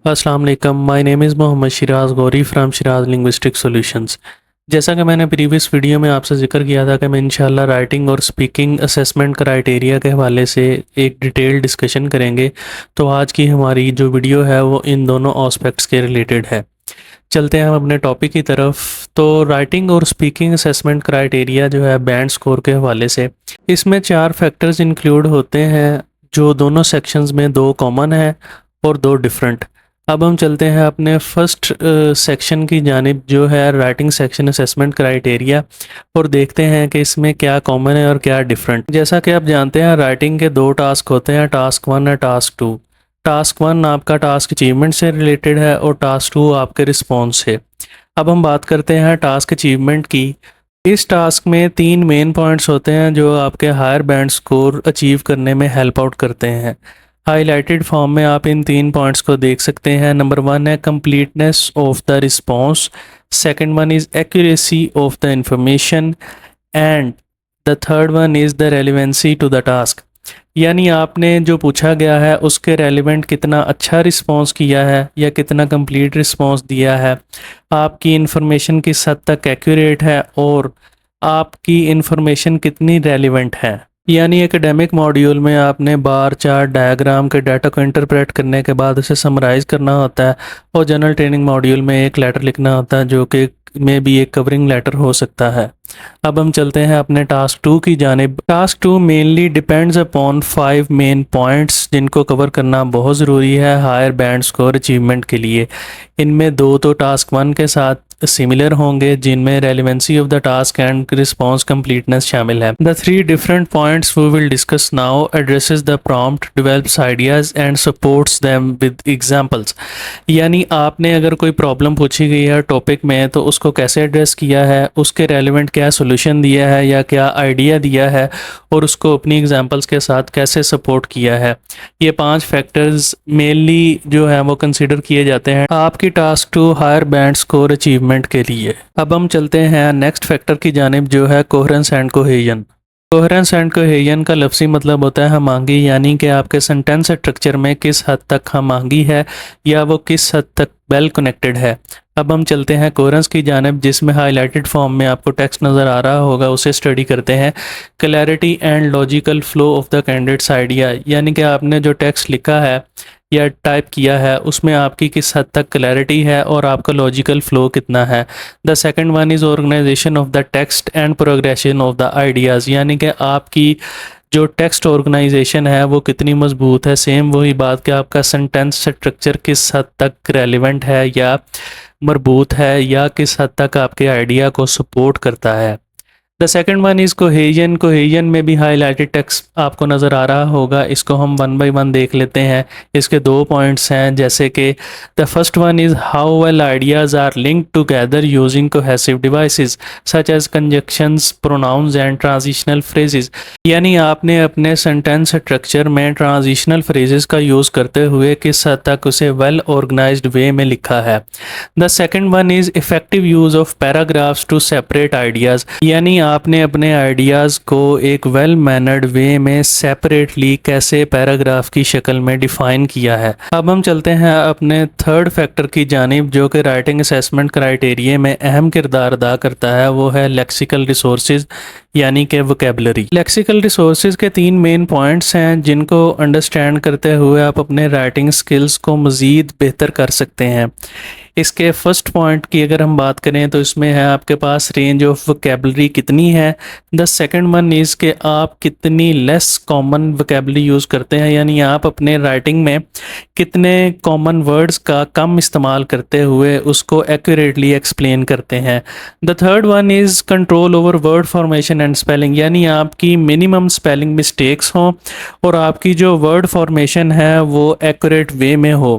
अस्सलाम वालेकुम, my name is Mohammad Shiraz Ghauri from Shiraz Linguistic Solutions. जैसा कि मैंने प्रीवियस वीडियो में आपसे जिक्र किया था कि मैं इंशाल्लाह राइटिंग और स्पीकिंग असेसमेंट क्राइटेरिया के हवाले से एक डिटेल डिस्कशन करेंगे। तो आज की हमारी जो वीडियो है वो इन दोनों एस्पेक्ट्स के रिलेटेड है। चलते हैं हम अपने टॉपिक की तरफ। तो राइटिंग और स्पीकिंग असेसमेंट क्राइटेरिया जो है बैंड स्कोर के हवाले से, इसमें 4 फैक्टर्स इंक्लूड होते हैं जो दोनों सेक्शंस में 2 कॉमन है और 2 डिफरेंट। अब हम चलते हैं अपने फर्स्ट सेक्शन की जानिब जो है राइटिंग सेक्शन असेसमेंट क्राइटेरिया, और देखते हैं कि इसमें क्या कॉमन है और क्या डिफरेंट। जैसा कि आप जानते हैं राइटिंग के 2 टास्क होते हैं, टास्क 1 और टास्क 2। टास्क 1 आपका टास्क अचीवमेंट से रिलेटेड है और टास्क 2 आपके रिस्पॉन्स से। अब हम बात करते हैं टास्क अचीवमेंट की। इस टास्क में 3 मेन पॉइंट्स होते हैं जो आपके हायर बैंड स्कोर अचीव करने में हेल्प आउट करते हैं। हाईलाइटेड फॉर्म में आप इन 3 पॉइंट्स को देख सकते हैं। नंबर 1 है completeness of the response, second one is accuracy of the information, and the third one is the relevancy to the task. यानी आपने जो पूछा गया है उसके रेलिवेंट कितना अच्छा रिस्पॉन्स किया है या कितना कंप्लीट रिस्पॉन्स दिया है, आपकी इन्फॉर्मेशन किस हद तक एक्यूरेट है और आपकी इन्फॉर्मेशन कितनी रेलिवेंट है। यानी एकेडमिक मॉड्यूल में आपने बार चार्ट डायग्राम के डाटा को इंटरप्रेट करने के बाद उसे समराइज़ करना होता है, और जनरल ट्रेनिंग मॉड्यूल में एक लेटर लिखना होता है जो कि में भी एक कवरिंग लेटर हो सकता है। अब हम चलते हैं अपने टास्क 2 की जानिब। Task 2 mainly depends upon 5 main points जिनको कवर करना बहुत ज़रूरी है हायर बैंड स्कोर अचीवमेंट के लिए। इनमें 2 तो टास्क 1 के साथ सिमिलर होंगे जिनमें relevancy of the task and response completeness शामिल है। The 3 different points we will discuss now addresses the prompt, develops ideas and supports them with examples. यानी आपने अगर कोई प्रॉब्लम पूछी गई है टॉपिक में तो उसको कैसे एड्रेस किया है, उसके रेलिवेंट क्या सोल्यूशन दिया है या क्या आइडिया दिया है, और उसको अपनी एग्जांपल्स के साथ कैसे सपोर्ट किया है। ये 5 फैक्टर्स मेनली जो है वो कंसिडर किए जाते हैं आपकी task 2 higher band score achievement के लिए। अब हम चलते हैं नेक्स्ट फैक्टर की जानिब जो है coherence and cohesion. Coherence and cohesion का लफ्ज़ी मतलब होता है हमआहंगी, यानी कि आपके सेंटेंस स्ट्रक्चर में किस हद तक हमआहंगी है या वो किस हद तक वेल कनेक्टेड है। अब हम चलते हैं कोहेरेंस की जानिब जिसमें हाईलाइटेड फॉर्म में आपको टेक्स्ट नज़र आ रहा होगा, उसे स्टडी करते हैं। Clarity and logical flow of the candidates idea, यानी कि आपने जो टेक्स्ट लिखा है या टाइप किया है उसमें आपकी किस हद तक क्लैरिटी है और आपका लॉजिकल फ्लो कितना है। The second one is organisation of the text and progression of the ideas, यानी कि आपकी जो टेक्स्ट ऑर्गेनाइजेशन है वो कितनी मजबूत है। सेम वही बात कि आपका सेंटेंस स्ट्रक्चर किस हद तक रेलिवेंट है या मरबूत है या किस हद तक आपके आइडिया को सपोर्ट करता है। The second one is cohesion. Cohesion में भी हाईलाइटेड टेक्स्ट आपको नज़र आ रहा होगा, इसको हम 1 बाय 1 देख लेते हैं। इसके 2 पॉइंट्स हैं, जैसे कि the first one is how well ideas are linked together using cohesive devices such as conjunctions, pronouns and transitional phrases. यानी आपने अपने सेंटेंस स्ट्रक्चर में ट्रांजिशनल फ्रेजेस का यूज़ करते हुए किस हद तक उसे वेल ऑर्गेनाइज्ड वे में लिखा है। The second one is effective use of paragraphs to separate ideas, यानी आपने अपने आइडियाज़ को एक वेल मैनर्ड वे में सेपरेटली कैसे पैराग्राफ की शक्ल में डिफ़ाइन किया है। अब हम चलते हैं अपने थर्ड फैक्टर की जानिब जो कि राइटिंग असेसमेंट क्राइटेरिया में अहम किरदार अदा करता है, वो है लेक्सिकल रिसोर्सेज यानी कि वोकेबलरी। लेक्सिकल रिसोर्सेज के 3 मेन पॉइंट्स हैं जिनको अंडरस्टैंड करते हुए आप अपने राइटिंग स्किल्स को मज़ीद बेहतर कर सकते हैं। इसके फर्स्ट पॉइंट की अगर हम बात करें तो इसमें है आपके पास रेंज ऑफ वोकेबलरी कितनी है। द सेकंड वन इज़ कि आप कितनी लेस कॉमन वोकेबलरी यूज़ करते हैं, यानी आप अपने राइटिंग में कितने कॉमन वर्ड्स का कम इस्तेमाल करते हुए उसको एक्यूरेटली एक्सप्लेन करते हैं। The third one is control over word formation and spelling, यानी आपकी मिनिमम स्पेलिंग मिस्टेक्स हों और आपकी जो वर्ड फॉर्मेशन है वो एक्यूरेट वे में हो।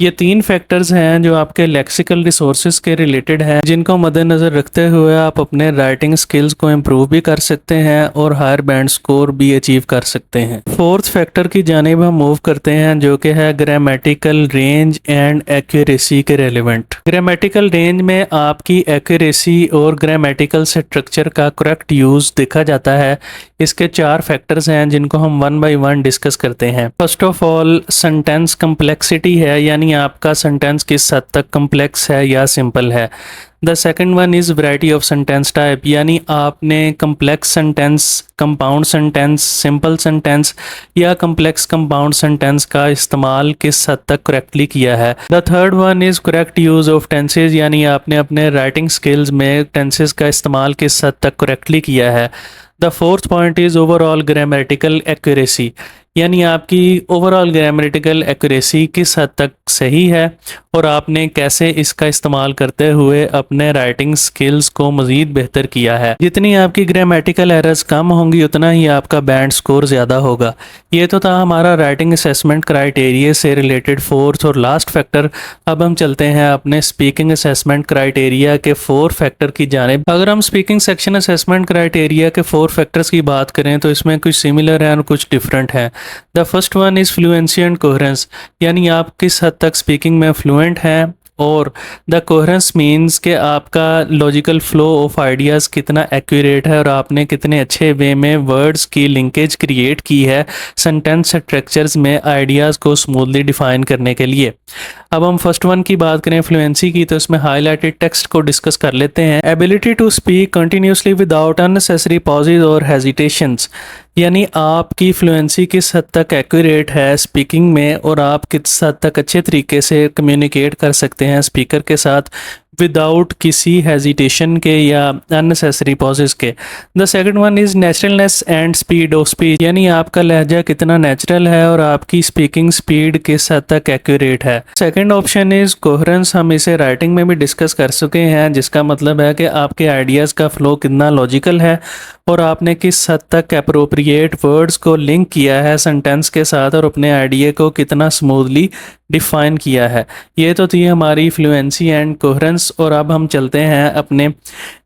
ये 3 फैक्टर्स हैं जो आपके लेक्सिकल रिसोर्सेज के रिलेटेड हैं, जिनको मद्देनज़र रखते हुए आप अपने राइटिंग स्किल्स को इम्प्रूव भी कर सकते हैं और हायर बैंड स्कोर भी अचीव कर सकते हैं। फोर्थ फैक्टर की जानिब हम मूव करते हैं जो कि है ग्रामेटिकल रेंज एंड एक्यूरेसी के रेलिवेंट। ग्रामेटिकल रेंज में आपकी एक्यूरेसी और ग्रामेटिकल स्ट्रक्चर का करेक्ट यूज़ देखा जाता है। इसके 4 फैक्टर्स हैं जिनको हम 1 बाय 1 डिस्कस करते हैं। First of all sentence complexity है है, यानी आपका सेंटेंस किस हद तक कम्प्लेक्स है या सिंपल है। The second one is variety of sentence type, यानी आपने complex sentence, compound sentence, simple sentence या कम्प्लेक्स कंपाउंड सेंटेंस का इस्तेमाल किस हद तक करेक्टली किया है। The third one is correct use of tenses, यानी आपने अपने राइटिंग स्किल्स में टेंसेज का इस्तेमाल किस हद तक करेक्टली किया है। The fourth point is overall grammatical accuracy, यानी आपकी ओवरऑल ग्रामेटिकल एक्यूरेसी किस हद तक सही है और आपने कैसे इसका इस्तेमाल करते हुए अपने राइटिंग स्किल्स को मज़ीद बेहतर किया है। जितनी आपकी ग्रामेटिकल एरर्स कम होंगी उतना ही आपका बैंड स्कोर ज़्यादा होगा। ये तो था हमारा राइटिंग असेसमेंट क्राइटेरिया से रिलेटेड फोर्थ और लास्ट फैक्टर। अब हम चलते हैं अपने स्पीकिंग असेसमेंट क्राइटेरिया के 4 फैक्टर की जानिब। अगर हम स्पीकिंग सेक्शन असेसमेंट क्राइटेरिया के 4 फैक्टर्स की बात करें तो इसमें कुछ सिमिलर हैं और कुछ डिफरेंट हैं। The first one is fluency and coherence, यानी आप किस हद तक स्पीकिंग में फ्लुएंट हैं, और द कोहेरेंस मीन्स कि आपका लॉजिकल फ्लो ऑफ आइडियाज़ कितना एक्यूरेट है और आपने कितने अच्छे वे में वर्ड्स की लिंकेज क्रिएट की है सेंटेंस स्ट्रक्चर्स में आइडियाज़ को स्मूथली डिफाइन करने के लिए। अब हम फर्स्ट वन की बात करें फ्लुएंसी की, तो इसमें हाईलाइटेड टेक्स्ट को डिस्कस कर लेते हैं। Ability to speak continuously without unnecessary pauses और हेजिटेशंस, यानी आपकी फ्लुएंसी किस हद तक एक्यूरेट है स्पीकिंग में और आप किस हद तक अच्छे तरीके से कम्युनिकेट कर सकते हैं स्पीकर के साथ विदाउट किसी हेजिटेशन के या अननेसेसरी पॉजेस के। The second one is naturalness and speed of speech, यानी आपका लहजा कितना नेचुरल है और आपकी स्पीकिंग स्पीड किस हद तक एक्यूरेट है। सेकंड ऑप्शन इज़ कोहेरेंस, हम इसे राइटिंग में भी डिस्कस कर चुके हैं, जिसका मतलब है कि आपके आइडियाज़ का फ्लो कितना लॉजिकल है और आपने किस हद तक अप्रोप्रिएट वर्ड्स को लिंक किया है सेंटेंस के साथ और अपने आइडिया को कितना स्मूथली डिफाइन किया है। ये तो थी हमारी फ्लुएंसी एंड कोहेरेंस, और अब हम चलते हैं अपने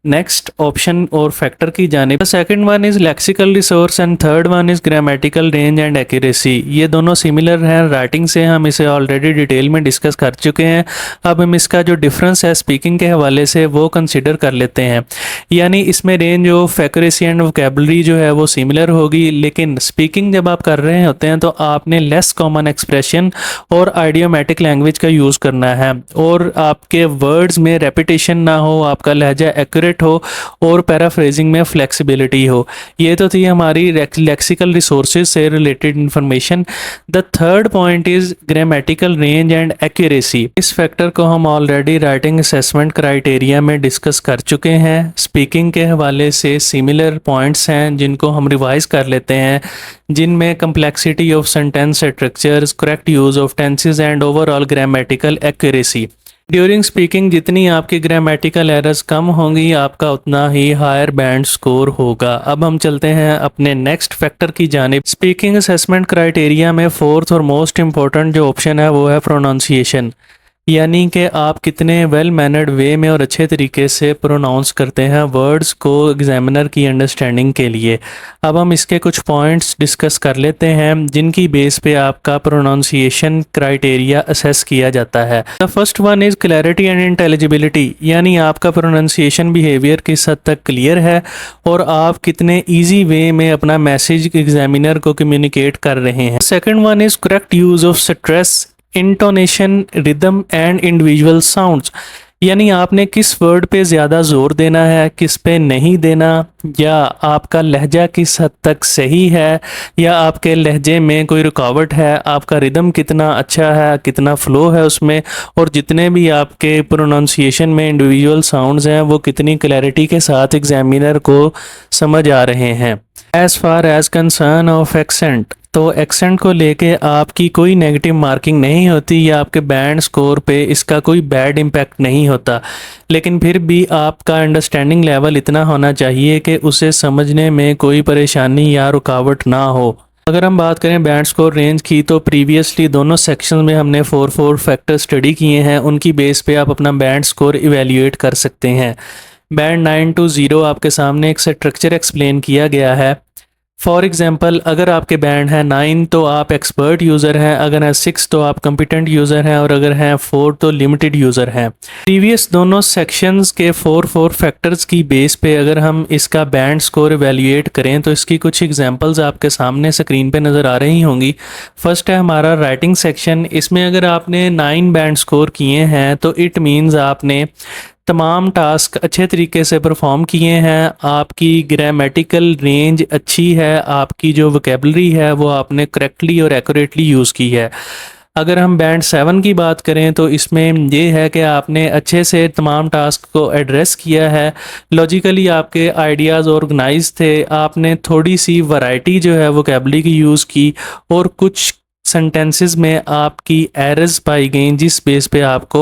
नेक्स्ट ऑप्शन और फैक्टर की जानिब। Second one is lexical resource and third one is grammatical range and accuracy. ये दोनों सिमिलर हैं राइटिंग से, हम इसे ऑलरेडी डिटेल में डिस्कस कर चुके हैं। अब हम इसका जो डिफरेंस है स्पीकिंग के हवाले से वो कंसिडर कर लेते हैं, यानी इसमें range of accuracy and vocabulary जो है वो सिमिलर होगी, लेकिन स्पीकिंग जब आप कर रहे होते हैं तो आपने लेस कॉमन एक्सप्रेशन और आइडियोमेटिक लैंग्वेज का यूज़ करना है और आपके वर्ड्स में रेपिटेशन ना हो, आपका लहजा एक्यूरेट हो और पैराफ्रेजिंग में फ्लेक्सिबिलिटी हो। ये तो थी हमारी लेक्सिकल रिसोर्सेज से related information. The third point is grammatical range and accuracy. इस फैक्टर को हम ऑलरेडी राइटिंग असेसमेंट क्राइटेरिया में डिस्कस कर चुके हैं। स्पीकिंग के हवाले से सिमिलर पॉइंट्स हैं जिनको हम रिवाइज कर लेते हैं, जिनमें complexity of sentence structures, correct use of tenses and overall grammatical accuracy. During speaking जितनी आपकी ग्रामेटिकल एरर्स कम होंगी आपका उतना ही हायर बैंड स्कोर होगा। अब हम चलते हैं अपने नेक्स्ट फैक्टर की जानिब। स्पीकिंग असेसमेंट क्राइटेरिया में फोर्थ और मोस्ट इंपॉर्टेंट जो ऑप्शन है वो है प्रोनाउंसिएशन, यानी कि आप कितने वेल मैनर्ड वे में और अच्छे तरीके से प्रोनाउंस करते हैं वर्ड्स को एग्जामिनर की अंडरस्टैंडिंग के लिए। अब हम इसके कुछ पॉइंट्स डिस्कस कर लेते हैं जिनकी बेस पे आपका प्रोनाउंसिएशन क्राइटेरिया असेस किया जाता है। The first one is clarity and intelligibility, यानी आपका प्रोनाउंसिएशन बिहेवियर किस हद तक क्लियर है और आप कितने ईजी वे में अपना मैसेज एग्जामिनर को कम्युनिकेट कर रहे हैं। Second one is correct use of stress, intonation, rhythm and individual sounds, यानी आपने किस वर्ड पे ज़्यादा जोर देना है, किस पे नहीं देना, या आपका लहजा किस हद तक सही है या आपके लहजे में कोई रुकावट है, आपका रिदम कितना अच्छा है, कितना फ्लो है उसमें, और जितने भी आपके प्रोनाउंसिएशन में इंडिविजुअल साउंड्स हैं वो कितनी क्लैरिटी के साथ एग्जामिनर को समझ आ रहे हैं। As far as concern of accent, तो एक्सेंट को लेके आपकी कोई नेगेटिव मार्किंग नहीं होती या आपके बैंड स्कोर पे इसका कोई बैड इम्पैक्ट नहीं होता, लेकिन फिर भी आपका अंडरस्टैंडिंग लेवल इतना होना चाहिए कि उसे समझने में कोई परेशानी या रुकावट ना हो। अगर हम बात करें बैंड स्कोर रेंज की, तो प्रीवियसली दोनों सेक्शन में हमने 4 फैक्टर स्टडी किए हैं, उनकी बेस पे आप अपना बैंड स्कोर इवेल्यूएट कर सकते हैं। बैंड 9 to 0 आपके सामने एक स्ट्रक्चर एक्सप्लेन किया गया है। फॉर एग्ज़ाम्पल अगर आपके बैंड है 9 तो आप एक्सपर्ट यूज़र हैं, अगर है 6 तो आप कम्पिटेंट यूज़र हैं और अगर हैं 4 तो लिमिटेड यूज़र हैं। प्रीवियस दोनों सेक्शंस के 4 फैक्टर्स की बेस पे अगर हम इसका बैंड स्कोर एवेल्यूएट करें तो इसकी कुछ एग्जांपल्स आपके सामने स्क्रीन पे नज़र आ रही होंगी। फर्स्ट है हमारा राइटिंग सेक्शन। इसमें अगर आपने 9 बैंड स्कोर किए हैं तो इट मीन्स आपने तमाम टास्क अच्छे तरीके से परफॉर्म किए हैं, आपकी ग्रामेटिकल रेंज अच्छी है, आपकी जो वोकेबलरी है वो आपने करेक्टली और एक्यूरेटली यूज़ की है। अगर हम बैंड 7 की बात करें तो इसमें ये है कि आपने अच्छे से तमाम टास्क को एड्रेस किया है, लॉजिकली आपके आइडियाज़ ऑर्गेनाइज थे, आपने थोड़ी सी वैरायटी जो है वोकेबलरी की यूज़ की और कुछ सेंटेंसेस में आपकी एरर्स पाई गई जिस बेस पे आपको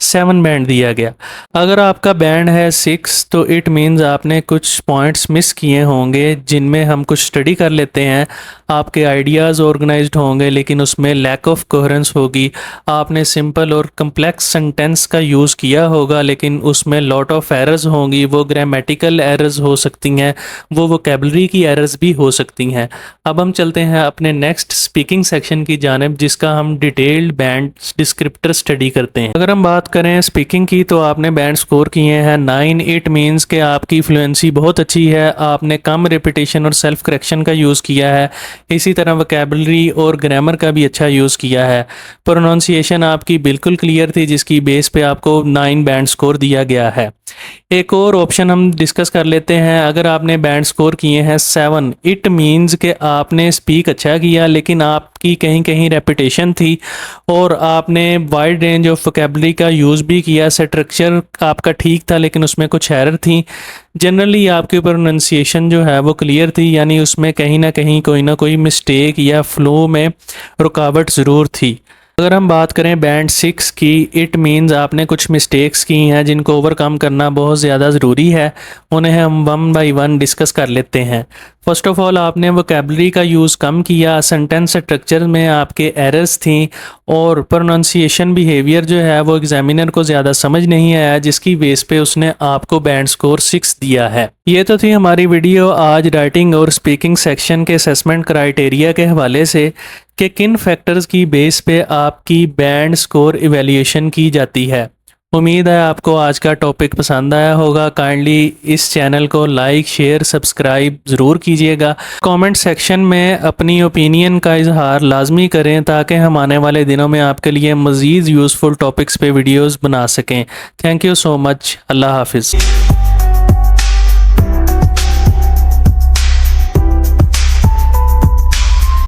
7 बैंड दिया गया। अगर आपका बैंड है 6 तो इट मीन्स आपने कुछ पॉइंट्स मिस किए होंगे जिनमें हम कुछ स्टडी कर लेते हैं, आपके आइडियाज़ ऑर्गेनाइज्ड होंगे लेकिन उसमें लैक ऑफ कोहेरेंस होगी, आपने सिंपल और कम्प्लेक्स सेंटेंस का यूज़ किया होगा लेकिन उसमें लॉट ऑफ एरर्स होंगी, वो ग्रामेटिकल एरर्स हो सकती हैं, वो वोकेबलरी की एरर्स भी हो सकती हैं। अब हम चलते हैं अपने नेक्स्ट स्पीकिंग सेक्शन की जानिब जिसका हम डिटेल्ड बैंड डिस्क्रिप्टर स्टडी करते हैं। अगर हम बात करें स्पीकिंग की तो आपने बैंड स्कोर किए हैं 9। इट मीन्स कि आपकी फ्लुएंसी बहुत अच्छी है, आपने कम रिपीटेशन और सेल्फ करेक्शन का यूज़ किया है, इसी तरह वोकेबलरी और ग्रामर का भी अच्छा यूज़ किया है। प्रोनाउंसिएशन आपकी बिल्कुल क्लियर थी जिसकी बेस पे आपको 9 बैंड स्कोर दिया गया है। एक और ऑप्शन हम डिस्कस कर लेते हैं। अगर आपने बैंड स्कोर किए हैं 7, इट मीन्स कि आपने स्पीक अच्छा किया लेकिन आपकी कहीं कहीं रेपिटेशन थी और आपने वाइड रेंज ऑफ वोकेबलरी का यूज़ भी किया, स्ट्रक्चर आपका ठीक था लेकिन उसमें कुछ एरर थी। जनरली आपकी प्रोनाउंसिएशन जो है वो क्लियर थी, यानी उसमें कहीं ना कोई मिस्टेक या फ्लो में रुकावट ज़रूर थी। अगर हम बात करें बैंड 6 की, इट मीन्स आपने कुछ मिस्टेक्स की हैं जिनको ओवरकम करना बहुत ज़्यादा ज़रूरी है, उन्हें हम 1 बाय 1 डिस्कस कर लेते हैं। फर्स्ट ऑफ ऑल आपने वोकेबलरी का यूज़ कम किया, सेंटेंस स्ट्रक्चर में आपके एरर्स थी और प्रोनाउंसिएशन बिहेवियर जो है वो एग्जामिनर को ज़्यादा समझ नहीं आया जिसकी बेस पे उसने आपको बैंड स्कोर 6 दिया है। ये तो थी हमारी वीडियो आज राइटिंग और स्पीकिंग सेक्शन के असेसमेंट क्राइटेरिया के हवाले से कि किन फैक्टर्स की बेस पे आपकी बैंड स्कोर इवैल्यूएशन की जाती है। उम्मीद है आपको आज का टॉपिक पसंद आया होगा। काइंडली इस चैनल को लाइक शेयर सब्सक्राइब ज़रूर कीजिएगा। कमेंट सेक्शन में अपनी ओपिनियन का इजहार लाजमी करें ताकि हम आने वाले दिनों में आपके लिए मज़ीद यूज़फुल टॉपिक्स पे वीडियोज़ बना सकें। Thank you so much. अल्लाह हाफिज़।